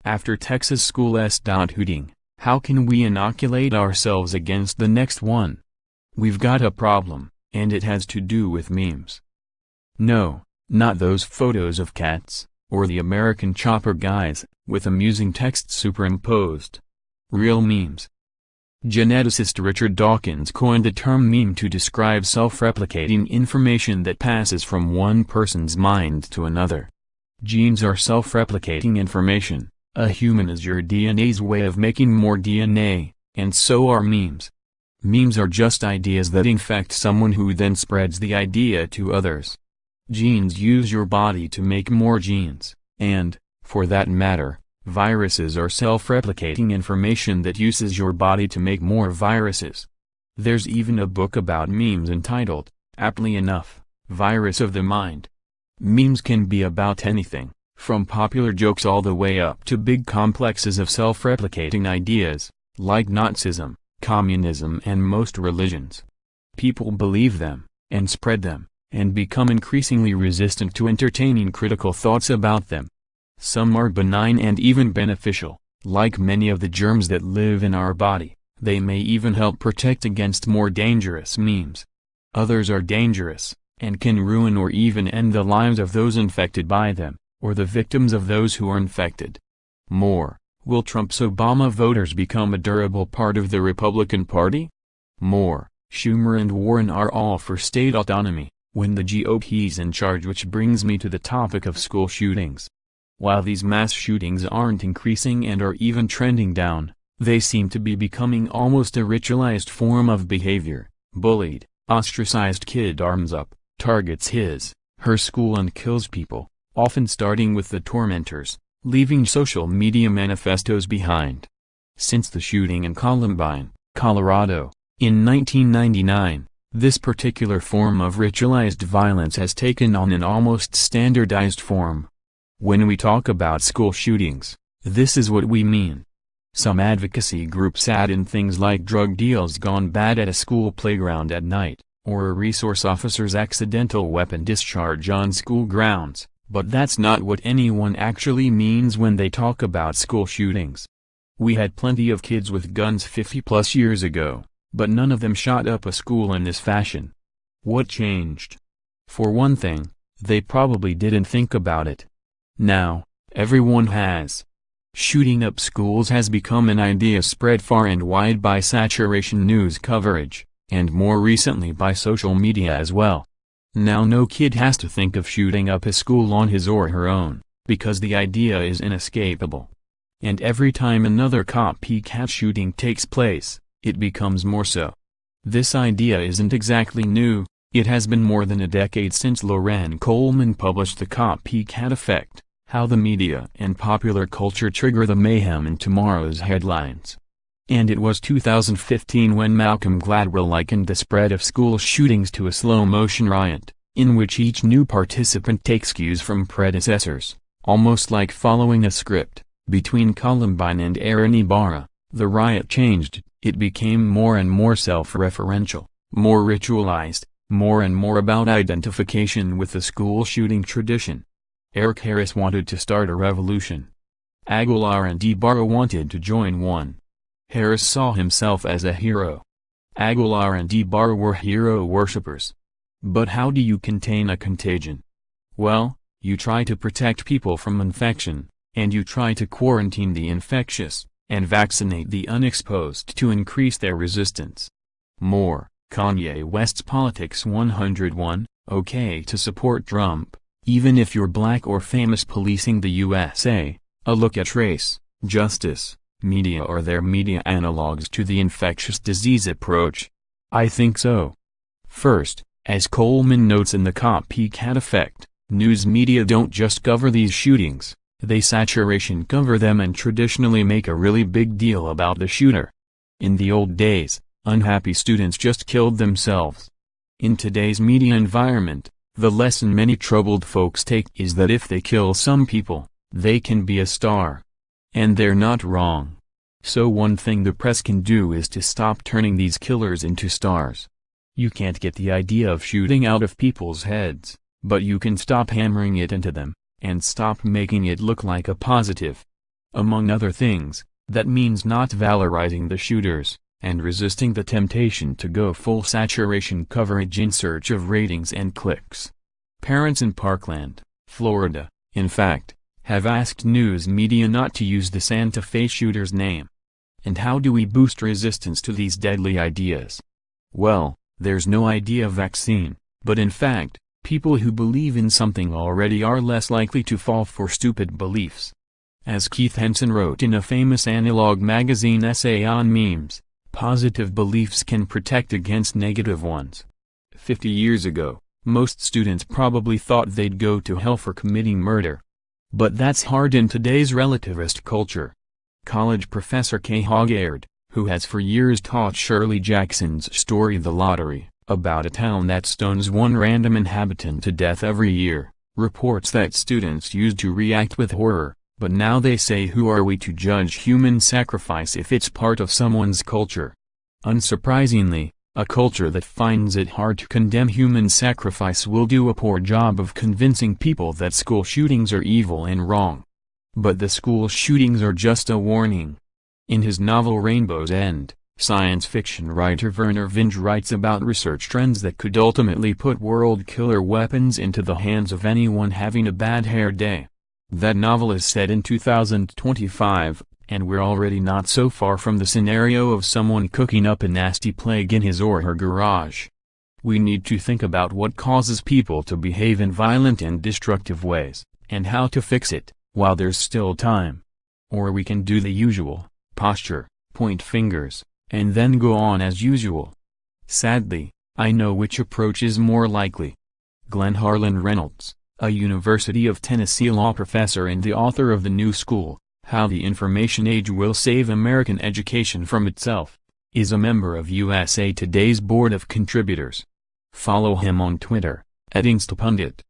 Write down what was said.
After Texas school s.hooting, how can we inoculate ourselves against the next one? We've got a problem, and it has to do with memes. No, not those photos of cats, or the American Chopper guys, with amusing text superimposed. Real memes. Geneticist Richard Dawkins coined the term meme to describe self-replicating information that passes from one person's mind to another. Genes are self-replicating information. A human is your DNA's way of making more DNA, and so are memes. Memes are just ideas that infect someone who then spreads the idea to others. Genes use your body to make more genes, and, for that matter, viruses are self-replicating information that uses your body to make more viruses. There's even a book about memes entitled, aptly enough, Virus of the Mind. Memes can be about anything, from popular jokes all the way up to big complexes of self-replicating ideas, like Nazism, communism and most religions. People believe them, and spread them, and become increasingly resistant to entertaining critical thoughts about them. Some are benign and even beneficial, like many of the germs that live in our body. They may even help protect against more dangerous memes. Others are dangerous, and can ruin or even end the lives of those infected by them, or the victims of those who are infected. More, will Trump's Obama voters become a durable part of the Republican Party? More, Schumer and Warren are all for state autonomy, when the GOP's in charge, which brings me to the topic of school shootings. While these mass shootings aren't increasing and are even trending down, they seem to be becoming almost a ritualized form of behavior. Bullied, ostracized kid arms up, targets his, her school and kills people, often starting with the tormentors, leaving social media manifestos behind. Since the shooting in Columbine, Colorado, in 1999, this particular form of ritualized violence has taken on an almost standardized form. When we talk about school shootings, this is what we mean. Some advocacy groups add in things like drug deals gone bad at a school playground at night, or a resource officer's accidental weapon discharge on school grounds, but that's not what anyone actually means when they talk about school shootings. We had plenty of kids with guns 50+ years ago, but none of them shot up a school in this fashion. What changed? For one thing, they probably didn't think about it. Now, everyone has. Shooting up schools has become an idea spread far and wide by saturation news coverage, and more recently by social media as well. Now no kid has to think of shooting up a school on his or her own, because the idea is inescapable. And every time another copycat shooting takes place, it becomes more so. This idea isn't exactly new. It has been more than a decade since Loren Coleman published The Copycat Effect, How the Media and Popular Culture Trigger the Mayhem in Tomorrow's Headlines. And it was 2015 when Malcolm Gladwell likened the spread of school shootings to a slow-motion riot, in which each new participant takes cues from predecessors, almost like following a script. Between Columbine and Aaron Ibarra, the riot changed. It became more and more self-referential, more ritualized, more and more about identification with the school shooting tradition. Eric Harris wanted to start a revolution. Aguilar and Ibarra wanted to join one. Harris saw himself as a hero. Aguilar and Ibarra were hero worshippers. But how do you contain a contagion? Well, you try to protect people from infection, and you try to quarantine the infectious, and vaccinate the unexposed to increase their resistance. More, Kanye West's Politics 101, okay to support Trump, even if you're black or famous. Policing the USA, a look at race, justice, media or their media analogs to the infectious disease approach. I think so. First, as Coleman notes in The Copycat Effect, news media don't just cover these shootings, they saturation cover them and traditionally make a really big deal about the shooter. In the old days, unhappy students just killed themselves. In today's media environment, the lesson many troubled folks take is that if they kill some people, they can be a star. And they're not wrong. So one thing the press can do is to stop turning these killers into stars. You can't get the idea of shooting out of people's heads, but you can stop hammering it into them, and stop making it look like a positive. Among other things, that means not valorizing the shooters, and resisting the temptation to go full saturation coverage in search of ratings and clicks. Parents in Parkland, Florida, in fact, have asked news media not to use the Santa Fe shooter's name. And how do we boost resistance to these deadly ideas? Well, there's no idea vaccine, but in fact, people who believe in something already are less likely to fall for stupid beliefs. As Keith Henson wrote in a famous analog magazine essay on memes, positive beliefs can protect against negative ones. 50 years ago, most students probably thought they'd go to hell for committing murder. But that's hard in today's relativist culture. College professor Kay Hoggard, who has for years taught Shirley Jackson's story The Lottery, about a town that stones one random inhabitant to death every year, reports that students used to react with horror, but now they say who are we to judge human sacrifice if it's part of someone's culture? Unsurprisingly, a culture that finds it hard to condemn human sacrifice will do a poor job of convincing people that school shootings are evil and wrong. But the school shootings are just a warning. In his novel Rainbow's End, science fiction writer Vernor Vinge writes about research trends that could ultimately put world killer weapons into the hands of anyone having a bad hair day. That novel is set in 2025, and we're already not so far from the scenario of someone cooking up a nasty plague in his or her garage. We need to think about what causes people to behave in violent and destructive ways, and how to fix it, while there's still time. Or we can do the usual, posture, point fingers, and then go on as usual. Sadly, I know which approach is more likely. Glenn Harlan Reynolds, a University of Tennessee law professor and the author of The New School, How the Information Age Will Save American Education from Itself, is a member of USA Today's Board of Contributors. Follow him on Twitter, @InstaPundit.